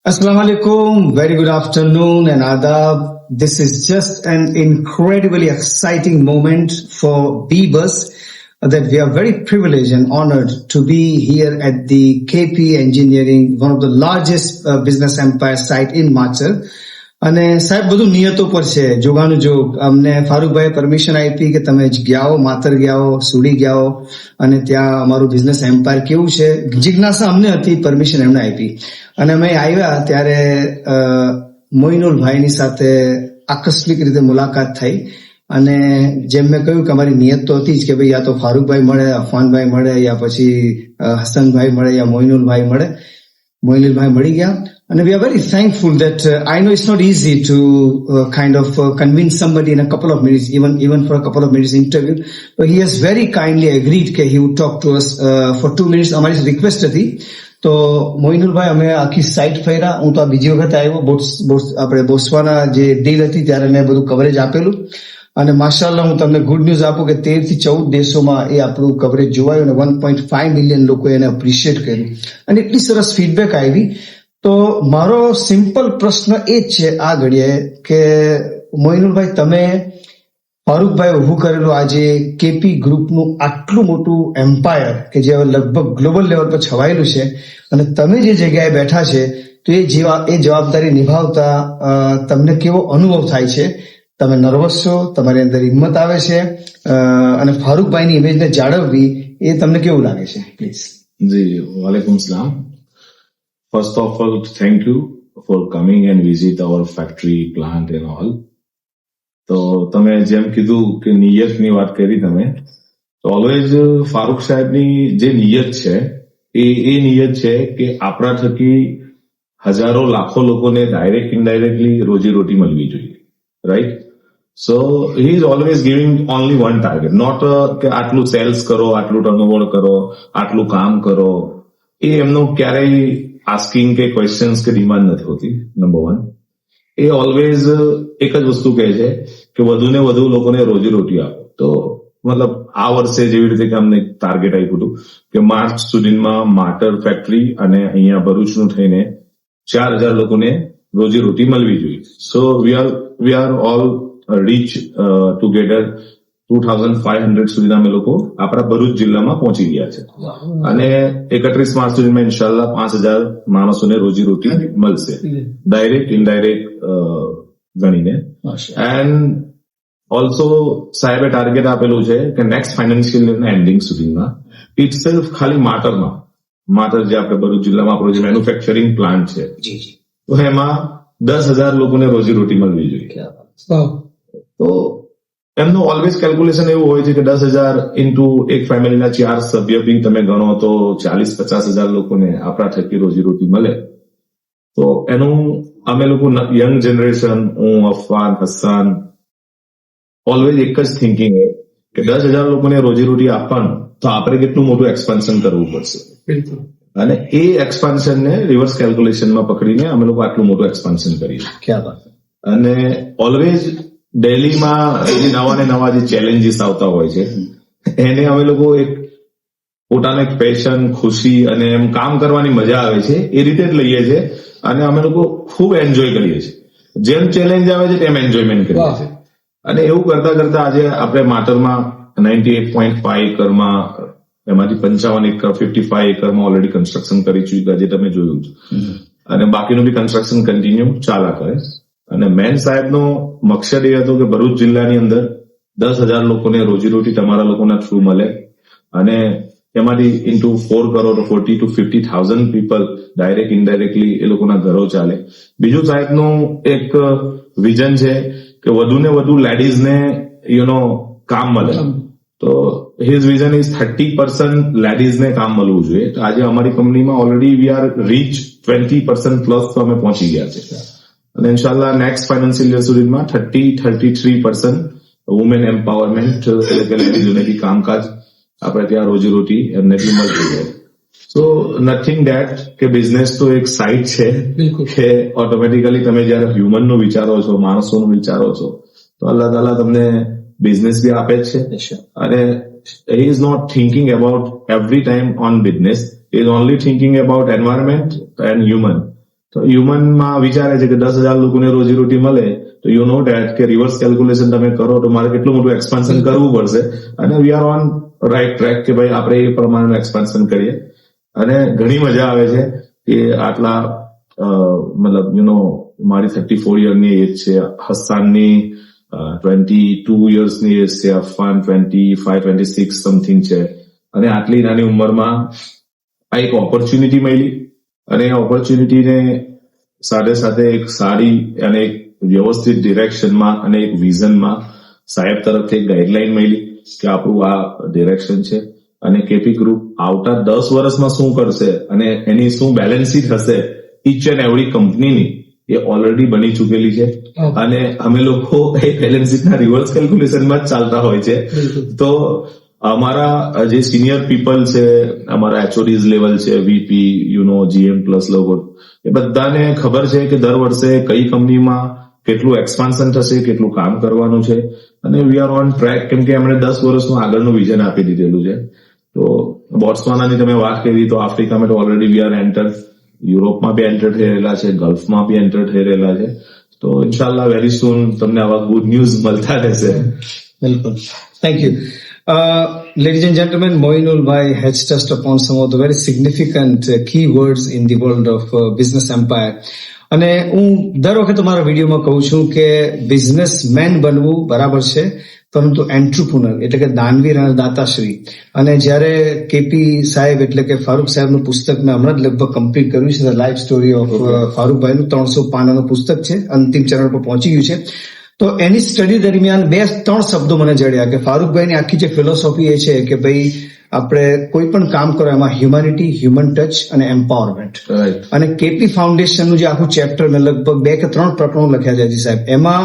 Assalamu alaikum, very good afternoon and adab. This is just an incredibly exciting moment for Bebus that we are very privileged and honored to be here at the KP Engineering, one of the largest business empire site in Machar. અને સાહેબ બધું નિયતો પર છે જોગાનું જોગ. અમને ફારૂકભાઈ permission આપી કે તમે ગયા માતર ગયા સુડી ગયા અને ત્યાં અમારું બિઝનેસ એમ્પાયર કેવું છે જિજ્ઞાસા અમને હતી, પરમિશન એમને આપી અને અમે આવ્યા ત્યારે મોઇનુલભાઈની સાથે આકસ્મિક રીતે મુલાકાત થઈ અને જેમ મેં કહ્યું કે અમારી નિયત તો હતી જ કે ભાઈ યા તો ફારૂકભાઈ મળે, અફવાનભાઈ મળે, યા પછી હસનભાઈ મળે, યા મોઇનુલભાઈ મળે. મોઇનુલભાઈ મળી ગયા. And we are very thankful that I know it's not easy to kind of convince somebody in a couple of minutes, even for a couple of minutes interview. But he has very kindly agreed that he would talk to us for 2 minutes. અમારી request હતી. તો મોઇનુલભાઈ અમે આખી site ફર્યા. હું તો આ બીજી વખત આવ્યો. આપણે બોસ્વાના જે ડીલ હતી ત્યારે મેં બધું કવરેજ આપેલું અને માશાઅલ્લાહ હું તમને ગુડ ન્યૂઝ આપું કે 13 થી 14 દેશોમાં એ આપણું કવરેજ જોવાયું અને 1.5 મિલિયન લોકોએ એને એપ્રિશિએટ કર્યું અને એટલી સરસ ફીડબેક આવી. તો મારો સિમ્પલ પ્રશ્ન એ જ છે આ ઘડીએ કે મોઇનુલભાઈ તમે ફારૂકભાઈ ઉભું કરેલું આજે કેપી ગ્રુપનું આટલું મોટું એમ્પાયર કે જે લગભગ ગ્લોબલ લેવલ પર છવાયેલું છે અને તમે જે જગ્યાએ બેઠા છે તો એ જવાબદારી નિભાવતા તમને કેવો અનુભવ થાય છે? તમે નર્વસ છો? તમારી અંદર હિંમત આવે છે? અને ફારૂકભાઈની ઇમેજને જાળવવી એ તમને કેવું લાગે છે? પ્લીઝ. જી, વાલેકુમ સલામ. First of all, thank you for coming and visit our factory, plant and all. તો તમે જેમ કીધું કે નિયતની વાત કરી તમે, તો ઓલવેઝ ફારૂક સાહેબની જે નિયત છે એ નિયત છે કે આપણા થકી હજારો લાખો લોકોને ડાયરેક્ટ ઇનડાયરેક્ટલી રોજીરોટી મળવી જોઈએ, right? So he is always giving only one target, not કે આટલું સેલ્સ કરો, આટલું ટર્નઓવર કરો, આટલું કામ કરો. એ એમનું ક્યારેય આસ્કિંગ કે ક્વેશ્ચન્સ કે ડિમાન્ડ નથી હોતી. નંબર વન, એ ઓલવેઝ એક જ વસ્તુ કહે છે કે વધુ ને વધુ લોકોને રોજીરોટી આપો. તો મતલબ આ વર્ષે જેવી રીતે કે અમને ટાર્ગેટ આપ્યું હતું કે માર્ચ સુધીમાં માટર ફેક્ટરી અને અહીંયા ભરૂચનું થઈને 4,000 લોકોને રોજીરોટી મળવી જોઈએ. So we are all reach together 2,500 સુધીના અમે લોકો આપણા ભરૂચ જિલ્લામાં પહોંચી ગયા છે અને 31 માર્ચ સુધીમાં ઇન્શાલ્લાહ 5,000 માણસોને રોજીરોટી મળશે, ડાયરેક્ટ ઇનડાયરેક્ટ ગણીને. એન્ડ ઓલ્સો સાહેબે ટાર્ગેટ આપેલું છે કે નેક્સ્ટ ફાઇનાન્શિયલ યરના એન્ડિંગ સુધીમાં ઇટસેલ્ફ ખાલી માટર જે આપણે ભરૂચ જિલ્લામાં આપણો જે મેન્યુફેક્ચરિંગ પ્લાન્ટ છે તો એમાં 10,000 લોકોને રોજીરોટી મળવી જોઈએ. તો એમનું ઓલવેઝ કેલ્ક્યુલેશન એવું હોય છે કે 10,000 ઇન્ટુ એક ફેમિલીના 4 સભ્ય બી તમે ગણો તો 40-50,000 લોકોને આપણા થકી રોજીરોટી મળે. તો એનું અમે લોકો યંગ જનરેશન, હું, અફવાન, હસાન, ઓલવેઝ એક જ થિંકિંગ કે 10,000 લોકોને રોજીરોટી આપવાનું તો આપણે કેટલું મોટું એક્સપાન્શન કરવું પડશે અને એ એક્સપાન્શનને રિવર્સ કેલ્ક્યુલેશનમાં પકડીને અમે લોકો આટલું મોટું એક્સપાન્શન કરીએ. અને ઓલવેઝ ડેલીમાં નવા ને નવા જે ચેલેન્જીસ આવતા હોય છે એને અમે લોકો એક પોતાને એક પેશન, ખુશી અને એમ કામ કરવાની મજા આવે છે એ રીતે જ લઈએ છીએ અને અમે લોકો ખૂબ એન્જોય કરીએ છીએ. જેમ ચેલેન્જ આવે છે તેમ એન્જોયમેન્ટ કરીએ છીએ અને એવું કરતા કરતા આજે આપણે માટરમાં 98.5 એકરમાં એમાંથી 55 એકર 55 એકરમાં ઓલરેડી કન્સ્ટ્રક્શન કરી ચૂક્યા જે તમે જોયું છે અને બાકીનું બી કન્સ્ટ્રક્શન કન્ટિન્યુ ચાલ્યા કરે. અને મેન સાહેબનો મકસદ એ હતો કે ભરૂચ જિલ્લાની અંદર 10,000 લોકોને રોજીરોટી તમારા લોકોના થ્રુ મળે અને એમાંથી into 4 crore 40 to 50,000 people direct indirectly એ લોકોના ઘરો ચાલે. બીજું સાહેબનું એક વિઝન છે કે વધુ ને વધુ લેડીઝને કામ મળે. તો હિઝ વિઝન ઇઝ 30% લેડીઝને કામ મળવું જોઈએ. તો આજે અમારી કંપનીમાં already we are reach 20% plus તો અમે પહોંચી ગયા છે અને ઇન્શાલ્લાહ નેક્સ્ટ ફાઇનાન્શિયલ યર સુધીમાં 33% વુમેન એમ્પાવરમેન્ટ એટલે કે લેડીઝોને બી કામકાજ આપણે ત્યાં રોજીરોટી એમને બી મળતી હોય. સો નથિંગ ડેટ કે બિઝનેસ તો એક સાઇડ છે કે ઓટોમેટિકલી તમે જયારે હ્યુમનનું વિચારો છો, માણસોનું વિચારો છો તો અલ્લાહ તાલા તમને બિઝનેસ બી આપે જ છે અને he is not thinking about every time on business. He is only thinking about environment and human. તો હ્યુમનમાં વિચારે છે કે 10,000 લોકોને રોજીરોટી મળે તો યુ નો ડેટ કે રિવર્સ કેલ્ક્યુલેશન તમે કરો તો મારે કેટલું મોટું એક્સપાન્શન કરવું પડશે, અને we are on right track કે ભાઈ આપણે એ પ્રમાણેનું એક્સપાન્શન કરીએ. અને ઘણી મજા આવે છે કે આટલા મતલબ મારી 34 યરની એજ છે, હસ્તાનની 22 યર્સની એજ છે, અફવાન 25-26 સમથિંગ છે, અને આટલી નાની ઉંમરમાં આ એક ઓપોર્ચ્યુનિટી મળી, અને એ ઓપોર્ચ્યુનિટીને સાથે સાથે એક સારી અને એક વ્યવસ્થિત ડિરેક્શનમાં અને એક વિઝનમાં સાહેબ તરફથી એક ગાઈડલાઈન મળી કે આપણું આ ડિરેક્શન છે, અને કેપી ગ્રુપ આવતા 10 વર્ષમાં શું કરશે અને એની શું બેલેન્સ શીટ હશે ઈચ એન્ડ એવરી કંપનીની એ ઓલરેડી બની ચૂકેલી છે. અને અમે લોકો એ બેલેન્સ શીટના રિવર્સ કેલ્ક્યુલેશનમાં જ ચાલતા હોય છે. તો અમારા જે સિનિયર પીપલ છે, અમારા એચઓડીઝ લેવલ છે, વીપી GM પ્લસ લોકો, એ બધાને ખબર છે કે દર વર્ષે કઈ કંપનીમાં કેટલું એક્સપાન્શન થશે, કેટલું કામ કરવાનું છે, અને વી આર ઓન ટ્રેક, કેમ કે એમણે 10 વર્ષનું આગળનું વિઝન આપી દીધેલું છે. તો બોટ્સવાનાની તમે વાત કરી તો આફ્રિકામાં તો ઓલરેડી વી આર એન્ટર, યુરોપમાં બી એન્ટર થઈ રહેલા છે, ગલ્ફમાં બી એન્ટર થઈ રહેલા છે. તો ઇન્શાલ્લાહ વેરી સૂન તમને આવા ગુડ ન્યૂઝ મળતા રહેશે. બિલકુલ, thank you. Ladies and gentlemen, Moinul Bhai has touched upon some of the very significant key words in the world of business empire. અને હું દર વખતે મારા વિડીયોમાં કહું છું કે બિઝનેસમેન બનવું બરાબર છે, પરંતુ એન્ટરપ્રુનર એટલે કે દાનવીર અને દાતાશ્રી. અને જ્યારે કેપી સાહેબ એટલે કે ફારૂક સાહેબનું પુસ્તક મેં હમણાં જ લગભગ કમ્પ્લીટ કર્યું છે, લાઈફ સ્ટોરી ઓફ ફારૂકભાઈનું 300 પાનાનું પુસ્તક છે, અંતિમ ચરણ પર પહોંચી ગયું છે. તો એની સ્ટડી દરમિયાન 2-3 શબ્દો મને જડ્યા કે ફારૂકભાઈની આખી જે ફિલોસોફી એ છે કે ભાઈ આપણે કોઈ પણ કામ કરો એમાં હ્યુમેનિટી, હ્યુમન ટચ અને એમ્પાવરમેન્ટ. અને કેપી ફાઉન્ડેશનનું જે આખું ચેપ્ટર મેં લગભગ 2 કે 3 પ્રકરણો લખ્યા છે જી સાહેબ, એમાં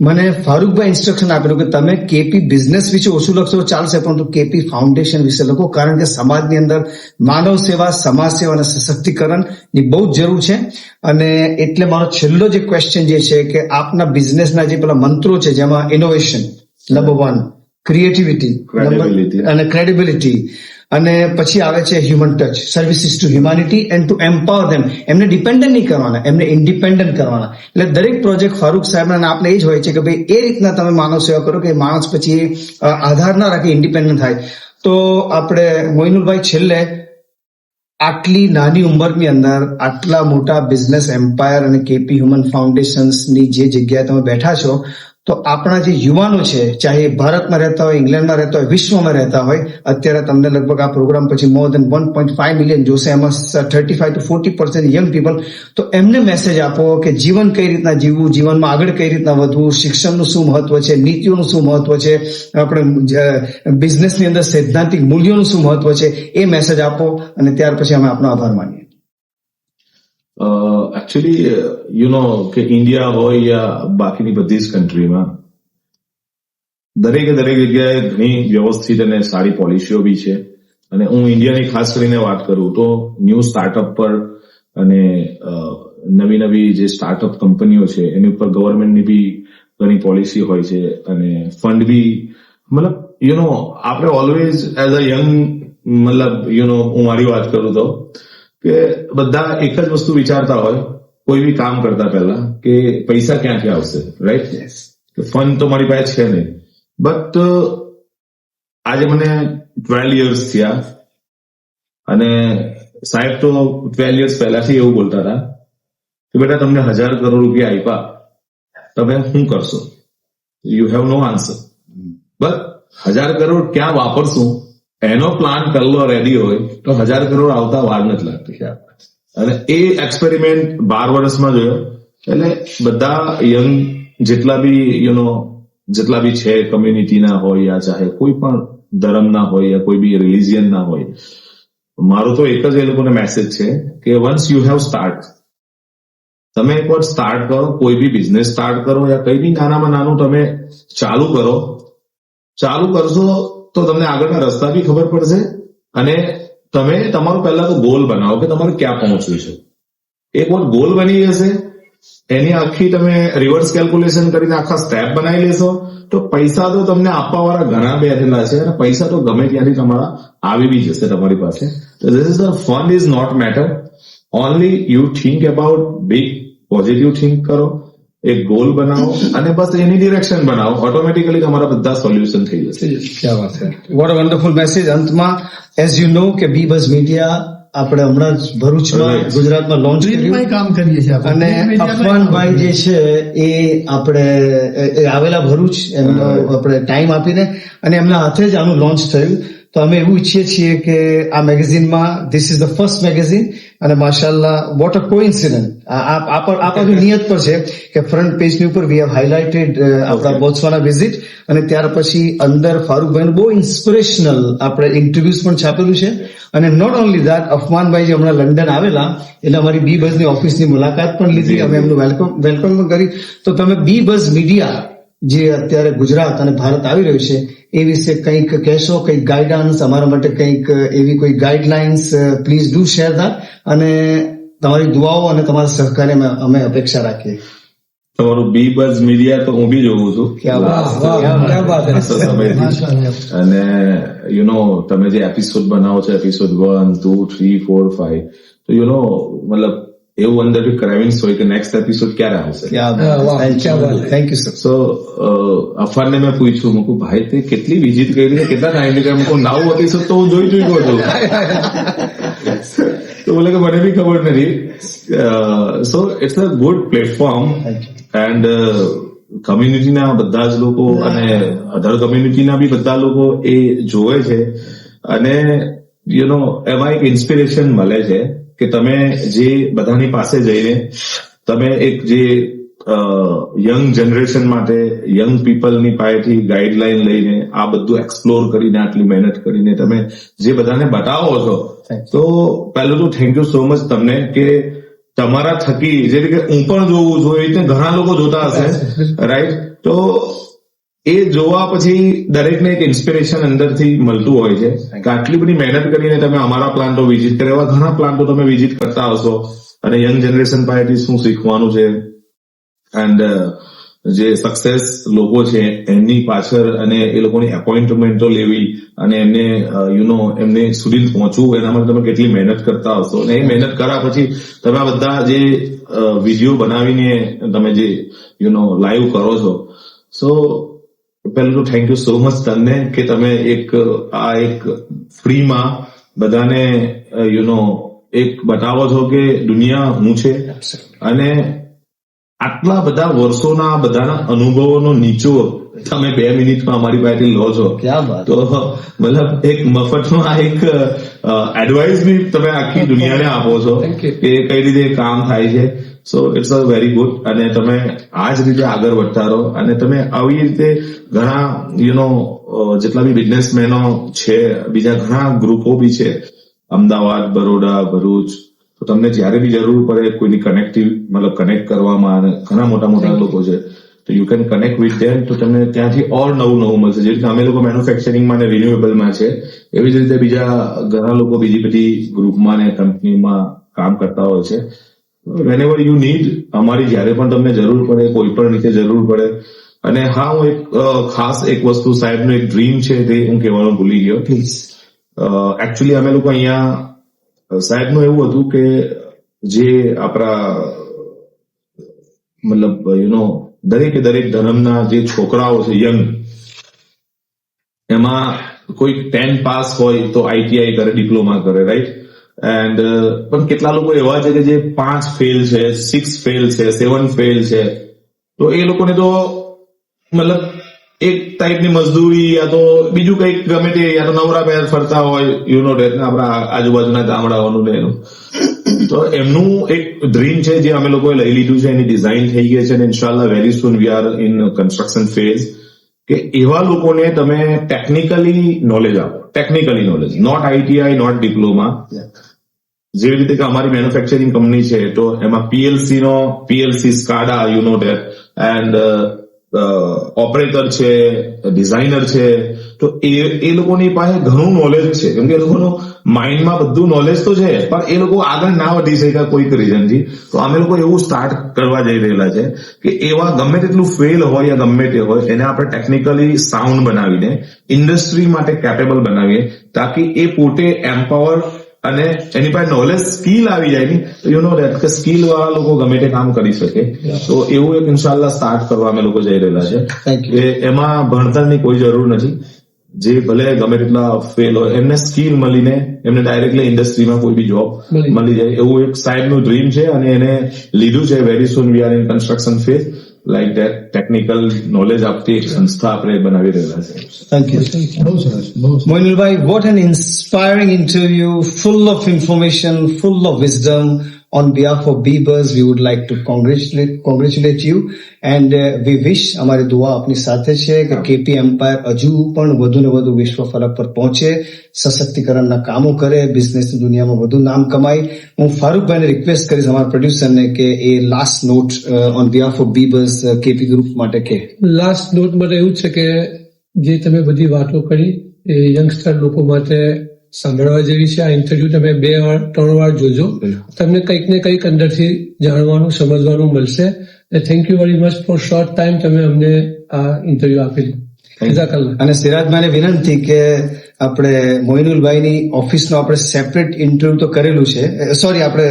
મને ફારૂકભાઈ ઇન્સ્ટ્રક્શન આપેલું કે તમે કેપી બિઝનેસ વિશે ઓછું લખશો ચાલશે, પરંતુ કેપી ફાઉન્ડેશન વિશે લખો, કારણ કે સમાજની અંદર માનવ સેવા, સમાજ સેવા અને સશક્તિકરણની બહુ જ જરૂર છે. અને એટલે મારો છેલ્લો જે ક્વેશ્ચન જે છે કે આપના બિઝનેસના જે પેલા મંત્રો છે, જેમાં ઇનોવેશન નંબર 1, ક્રિએટિવિટી અને ક્રેડિબિલિટી, અને પછી આવે છે human touch, services to humanity and to empower them. એમને ડિપેન્ડન્ટ નહીં કરવાના, એમને ઇન્ડિપેન્ડન્ટ કરવાના. એટલે દરેક પ્રોજેક્ટ ફારૂક સાહેબના આપણે એ જ હોય છે કે ભાઈ એ રીતના તમે માનવ સેવા કરો કે માણસ પછી આધાર ના રાખી ઇન્ડિપેન્ડન્ટ થાય. તો આપણે મોઇનુલભાઈ છેલ્લે આટલી નાની ઉંમરની અંદર આટલા મોટા બિઝનેસ એમ્પાયર અને કેપી હ્યુમન ફાઉન્ડેશન્સની જે જગ્યાએ તમે બેઠા છો, તો આપણા જે યુવાનો છે, ચાહે ભારતમાં રહેતા હોય, ઇંગ્લેન્ડમાં રહેતા હોય, વિશ્વમાં રહેતા હોય, અત્યારે તમને લગભગ આ પ્રોગ્રામ પછી મોર દેન 1.5 મિલિયન જોશે, એમાં 35 to 40% યંગ પીપલ. તો એમને મેસેજ આપો કે જીવન કઈ રીતના જીવવું, જીવનમાં આગળ કઈ રીતના વધવું, શિક્ષણનું શું મહત્વ છે, નીતિઓનું શું મહત્વ છે, આપણે બિઝનેસની અંદર સૈદ્ધાંતિક મૂલ્યોનું શું મહત્વ છે, એ મેસેજ આપો, અને ત્યાર પછી અમે આપનો આભાર માનીએ. એકચ્યુઅલી કે ઇન્ડિયા હોય યા બાકીની બધી જ કન્ટ્રીમાં દરેકે દરેક જગ્યાએ ઘણી વ્યવસ્થિત અને સારી પોલિસીઓ બી છે. અને હું ઇન્ડિયાની ખાસ કરીને વાત કરું તો ન્યૂ સ્ટાર્ટઅપ પર અને નવી નવી જે સ્ટાર્ટઅપ કંપનીઓ છે એની ઉપર ગવર્મેન્ટની બી ઘણી પોલિસી હોય છે, અને ફંડ બી મતલબ આપણે ઓલવેઝ એઝ અ યંગ હું મારી વાત કરું તો કે બધા એક જ વસ્તુ વિચારતા હોય કોઈ બી કામ કરતા પહેલા કે પૈસા ક્યાંથી આવશે, રાઈટ? ફંડ તો મારી પાસે છે નહીં. બટ આજે મને 12 યર્સ થયા, અને સાહેબ તો 12 યર્સ પહેલાથી એવું બોલતા હતા કે બેટા તમને 1,000 કરોડ રૂપિયા આપ્યા, તમે શું કરશો? You have no answer. But 1,000 crore ક્યાં વાપરશું એનો પ્લાન કરલો રેડી હોય તો 1,000 કરોડ આવતા વાર નથી લાગતી. અને એ એક્સપેરિમેન્ટ 12 વર્ષમાં જોયો. એટલે બધા યંગ જેટલા બી છે, કમ્યુનિટીના હોય યા ચાહે કોઈ પણ ધર્મના હોય યા કોઈ બી રિલિજિયનના હોય, મારું તો એક જ એ લોકોને મેસેજ છે કે વન્સ યુ હેવ સ્ટાર્ટ, તમે એકવાર સ્ટાર્ટ કરો, કોઈ બી બિઝનેસ સ્ટાર્ટ કરો યા કઈ બી નાનામાં નાનું તમે ચાલુ કરશો તો તમને આગળના રસ્તા બી ખબર પડશે. અને તમે તમારું પહેલા તો ગોલ બનાવો કે તમારે ક્યાં પહોંચવું છે. એક વાર ગોલ બની જશે, એની આખી તમે રિવર્સ કેલ્ક્યુલેશન કરીને આખા સ્ટેપ બનાવી લેશો, તો પૈસા તો તમને આપવા વાળા ઘણા બેઠેલા છે, અને પૈસા તો ગમે ત્યાંથી તમારા આવી બી જશે તમારી પાસે. This is the fund is not matter. Only you think about big positive think કરો, એક ગોલ બનાવો અને બસ એની ડિરેક્શન બનાવો, ઓટોમેટિકલી તમારા બધા સોલ્યુશન થઈ જશે. ક્યાં વાત છે, વોટ અ વન્ડરફુલ મેસેજ. અંતમાં એઝ યુ નો કે બી બઝ મીડિયા આપણે હમણાં જ ભરૂચમાં Right. ગુજરાતમાં લોન્ચ કર્યું કામ કરીએ છીએ આપણે. અને અફવાનભાઈ જે છે એ આપણે એ આવેલા ભરૂચ એમનો આપણે ટાઈમ આપીને અને એમના હાથે જ આનું લોન્ચ થયું. તો અમે એવું ઈચ્છીએ છીએ કે આ મેગેઝિનમાં this is the first magazine અને માશાલ્લાહ વોટ અ કોઇન્સિડન્ટ આ નિયત પર છે કે ફ્રન્ટ પેજની ઉપર વી હેવ હાઇલાઇટેડ આપણા બોત્સવાના વિઝિટ અને ત્યાર પછી અંદર ફારૂકભાઈનું બહુ ઇન્સ્પિરેશનલ આપણે ઇન્ટરવ્યુઝ પણ છાપેલું છે. અને નોટ ઓનલી દેટ અફમાનભાઈ જે હમણાં લંડન આવેલા એટલે અમારી બી બઝની ઓફિસની મુલાકાત પણ લીધી, અમે એમનું વેલકમ પણ કરી. તો તમે બી બઝ મીડિયા જે અત્યારે ગુજરાત અને ભારત આવી રહ્યું છે એ વિશે કંઈક કહેશો, કંઈક ગાઈડન્સ અમારા માટે, કંઈક એવી કોઈ guidelines please do share that અને તમારી દુઆઓ અને તમારા સહકારે અમે અપેક્ષા રાખીએ. તમારું બી બઝ મીડિયા તો હું બી જોઉં છું ક્યાં વાત, Last, ક્યાં વાત હે. ખાસા સમયથી. અને તમે જે એપિસોડ બનાવો છો, એપિસોડ 1, 2, 3, 4, 5, તો મતલબ એવું અંદરથી ક્રેવિંગ્સ હોય કે નેક્સ્ટ એપિસોડ ક્યારે આવશે. ક્યાં વાત, થેન્ક યુ સર. સો અફવાનને મેં પૂછ્યું, મૂકું ભાઈ તે કેટલી વિઝિટ કરી છે, કેટલા ટાઈમ કે મૂકું 9 એપિસોડ તો હું જોઈ ચૂક્યો છું. તો બોલે કે મને બી ખબર નથી. So it's a good platform and કમ્યુનિટીના બધા જ લોકો અને અધર કમ્યુનિટીના બી બધા લોકો એ જોવે છે અને એમાં એક ઇન્સ્પિરેશન મળે છે કે તમે જે બધાની પાસે જઈને તમે એક જે યંગ જનરેશન માટે યંગ પીપલની પાસેથી ગાઈડલાઈન લઈને આ બધું એક્સપ્લોર કરીને આટલી મહેનત કરીને તમે જે બધાને બતાવો છો, તો પહેલું તો થેન્ક યુ સો મચ તમને કે તમારા થકી જે રીતે હું પણ જોઉં છું એ રીતે ઘણા લોકો જોતા હશે, રાઈટ? તો એ જોવા પછી દરેકને એક ઇન્સ્પિરેશન અંદરથી મળતું હોય છે કે આટલી બધી મહેનત કરીને તમે અમારા પ્લાન્ટો વિઝિટ કરે, એવા ઘણા પ્લાન્ટો તમે વિઝિટ કરતા હશો અને યંગ જનરેશન પાસેથી શું શીખવાનું છે એન્ડ જે સક્સેસ લોકો છે એમની પાછળ અને એ લોકોની એપોઇન્ટમેન્ટો લેવી અને એમને એમને સુધી પહોંચવું એના માટે તમે કેટલી મહેનત કરતા હશો. અને એ મહેનત કર્યા પછી તમે આ બધા જે વિડીયો બનાવીને તમે જે લાઈવ કરો છો, સો પહેલું તો થેન્ક યુ સો મચ તમને કે તમે એક ફ્રીમાં બધાને એક બતાવો છો કે દુનિયા હું છે અને આટલા બધા વર્ષોના બધાના અનુભવોનો નીચોડ તમે 2 મિનિટમાં અમારી પાસેથી લો છો. તો મતલબ એક મફતમાં એક એડવાઇસ બી તમે આખી દુનિયાને આપો છો કે કઈ રીતે કામ થાય છે. So it's a very good અને તમે આ જ રીતે આગળ વધતા રહો અને તમે આવી રીતે ઘણા જેટલા બી બિઝનેસમેનો છે, બીજા ઘણા ગ્રુપો બી છે અમદાવાદ, બરોડા, ભરૂચ, તો તમને જયારે બી જરૂર પડે કોઈની કનેક્ટ કરવામાં ઘણા મોટા લોકો છે, તો you can connect with them. તો તમને ત્યાંથી ઓર નવું મળશે. જે રીતે અમે લોકો મેન્યુફેક્ચરિંગમાં અને રિન્યુએબલમાં છે, એવી જ રીતે બીજા ઘણા લોકો બીજી બધી ગ્રુપમાં ને કંપનીમાં કામ કરતા હોય છે. વેનેવર યુ નીડ, અમારી જયારે પણ તમને જરૂર પડે, કોઈ પણ રીતે જરૂર પડે. અને હા, હું એક ખાસ એક વસ્તુ, સાહેબનું એક ડ્રીમ છે તે હું કહેવાનું ભૂલી ગયો. પ્લીઝ. એકચ્યુઅલી અમે લોકો અહીંયા સાહેબનું એવું હતું કે જે આપણા મતલબ દરેકે દરેક ધર્મના જે છોકરાઓ છે યંગ, એમાં કોઈ 10 પાસ હોય તો ITI કરે, ડિપ્લોમા કરે, રાઈટ? એન્ડ પણ કેટલા લોકો એવા છે કે જે 5 ફેલ છે, 6 ફેલ છે, 7 ફેલ છે. તો એ લોકોને તો મતલબ એક ટાઈપની મજદૂરી યા તો બીજું કંઈક ગમે તે, યા તો નવરા પેર ફરતા હોય આપણા આજુબાજુના ગામડાઓનું ને એનું. તો એમનું એક ડ્રીમ છે જે અમે લોકોએ લઈ લીધું છે, એની ડિઝાઇન થઈ ગઈ છે અને ઇન્શાલ્લાહ very soon we are in construction phase, કે એવા લોકોને તમે ટેકનિકલી નોલેજ આપો. Technically knowledge, not ITI, not diploma. જેવી રીતે કે અમારી મેન્યુફેક્ચરિંગ કંપની છે તો એમાં PLC SCADA એન્ડ ઓપરેટર છે, ડિઝાઇનર છે. તો એ લોકોની પાસે ઘણું નોલેજ છે, કેમ કે એ લોકોનું માઇન્ડમાં બધું નોલેજ તો છે, પણ એ લોકો આગળ ના વધી શક્યા કોઈક રીઝનથી. તો અમે લોકો એવું સ્ટાર્ટ કરવા જઈ રહેલા છે કે એવા ગમે તેટલું ફેલ હોય યા ગમે તે હોય એને આપણે ટેકનિકલી સાઉન્ડ બનાવીને ઇન્ડસ્ટ્રી માટે કેપેબલ બનાવીએ, તાકી એ પોતે એમ્પાવર અને એની પાસે નોલેજ સ્કિલ આવી જાય ને તો યુ નો દેટ કે સ્કિલ વાળા લોકો ગમે તે કામ કરી શકે. તો એવું એક ઇન્શાલ્લાહ સ્ટાર્ટ કરવા અમે લોકો જઈ રહેલા છે. Thank you. કે એમાં ભણતરની કોઈ જરૂર નથી. જે ભલે ગમે તેટલા ફેલ હોય એમને સ્કિલ મળીને એમને ડાયરેક્ટલી ઇન્ડસ્ટ્રીમાં કોઈ બી જોબ મળી જાય એવું એક સાહેબનું ડ્રીમ છે અને એને લીધું છે. Very soon we are in construction phase like that. Technical knowledge આપતી એક સંસ્થા આપણે બનાવી રહેલા છે. Thank you. Moinulbhai, what an inspiring interview, full of information, full of wisdom. On behalf of Beavers, we would like to congratulate you and we wish અમારી દુઆ આપની સાથે છે કે કેપી એમ્પાયર હજુ પણ વધુ ને વધુ વિશ્વ ફલક પર પહોંચે, સશક્તિકરણના કામો કરે, બિઝનેસની દુનિયામાં વધુ નામ કમાય. હું ફારૂકભાઈને રિક્વેસ્ટ કરીશ અમારા પ્રોડ્યુસરને કે એ last note on behalf of બીબર્સ કેપી ગ્રુપ માટે કે. લાસ્ટ નોટ માટે એવું છે કે જે તમે બધી વાતો કરી એ યંગસ્ટર લોકો માટે સાંભળવા જેવી છે. આ ઇન્ટરવ્યુ તમે 2-3 વાર જોજો, તમને કંઈક ને કંઈક અંદરથી જાણવાનું સમજવાનું મળશે. Thank you very much for short time તમે અમને આ ઇન્ટરવ્યુ આપેલું. જઝાકલ્લાહ. અને સિરાજભાઈને વિનંતી કે આપણે મોઇનુલભાઈની ઓફિસનો આપણે સેપરેટ ઇન્ટરવ્યુ તો કરેલું છે, સોરી આપણે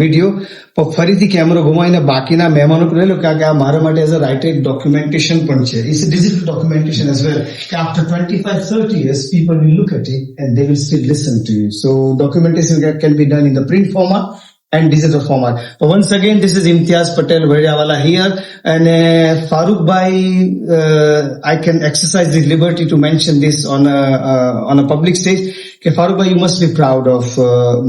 વિડીયો, પણ ફરીથી કેમેરો ઘુમાવીને બાકીના મહેમાનો લઈ લો, કારણ કે આ મારા માટે એઝ અ રાઇટર ડોક્યુમેન્ટેશન પણ છે. It's a digital documentation as well. After 25-30 years people will look at it and they will still listen to you. So documentation can be done in the print format and digital format. But once again, this is Imtiaz Patel Vadiawala here, and Farooq Bhai, I can exercise the liberty to mention this on a public stage. Okay, Farooq Bhai, you must be proud of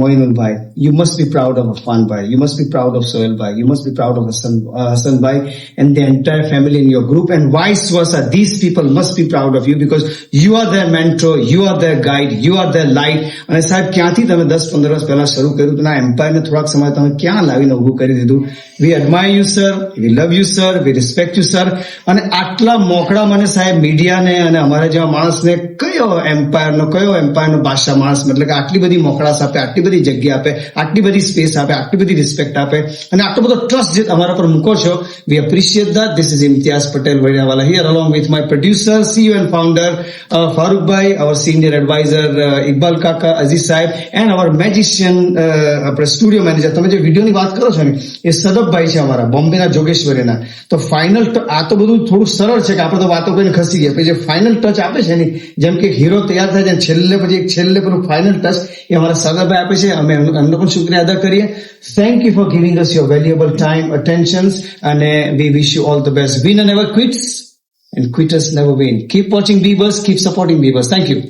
Moinul Bhai. You must be proud of Affan Bhai. You must be proud of Sohail Bhai. You must be proud of Hassan Bhai and the entire family in your group, and vice versa. These people must be proud of you because you are their mentor, you are their guide, you are their light. અને સાહેબ ક્યાંથી તમે 10-15 વર્ષ પહેલા શરૂ કર્યું હતું, આ એમ્પાયરને થોડાક સમય તમે ક્યાં લાવીને ઉભું કરી દીધું. We admire you sir, we love you sir, we respect you sir. અને આટલા મોકળા મને સાહેબ મીડિયાને અને અમારા જેવા માણસને કયો એમ્પાયરનો બાદશાહ માણસ, મતલબ કે આટલી બધી મોકળાશ આપે, આટલી બધી જગ્યા આપે, આટલી બધી સ્પેસ આપે, આટલી બધી રિસ્પેક્ટ આપે અને આટલો બધો ટ્રસ્ટ જે અમારા પર મૂકો છો. We appreciate that. This is Imtiaz Patel Vadiyawala here along with my producer, CEO and founder Farooq Bhai, our senior advisor Iqbal Kaka, Aziz Saib, and our magician આપણે સ્ટુડિયો મેનેજર. તમે જે વિડીયોની વાત કરો છો ને એ સદબભાઈ છે અમારા બોમ્બેના જોગેશ્વરીના. તો ફાઇનલ આ તો બધું થોડું સરળ છે કે આપણે તો વાતો કરીને ખસી ગયા, પછી જે ફાઇનલ ટચ આપે છે ને, જેમ કે હીરો તૈયાર થાય છે છેલ્લે પછી છેલ્લે પેલું ફાઇનલ ટચ એ અમારા સદબભાઈ આપે છે. અમે એમનો પણ શુક્રિયા અદા કરીએ. Thank you for giving us your valuable time, attentions, and we wish you all the best. Winner never quits and quitters never win. Keep watching Beavers, keep supporting Beavers. Thank you.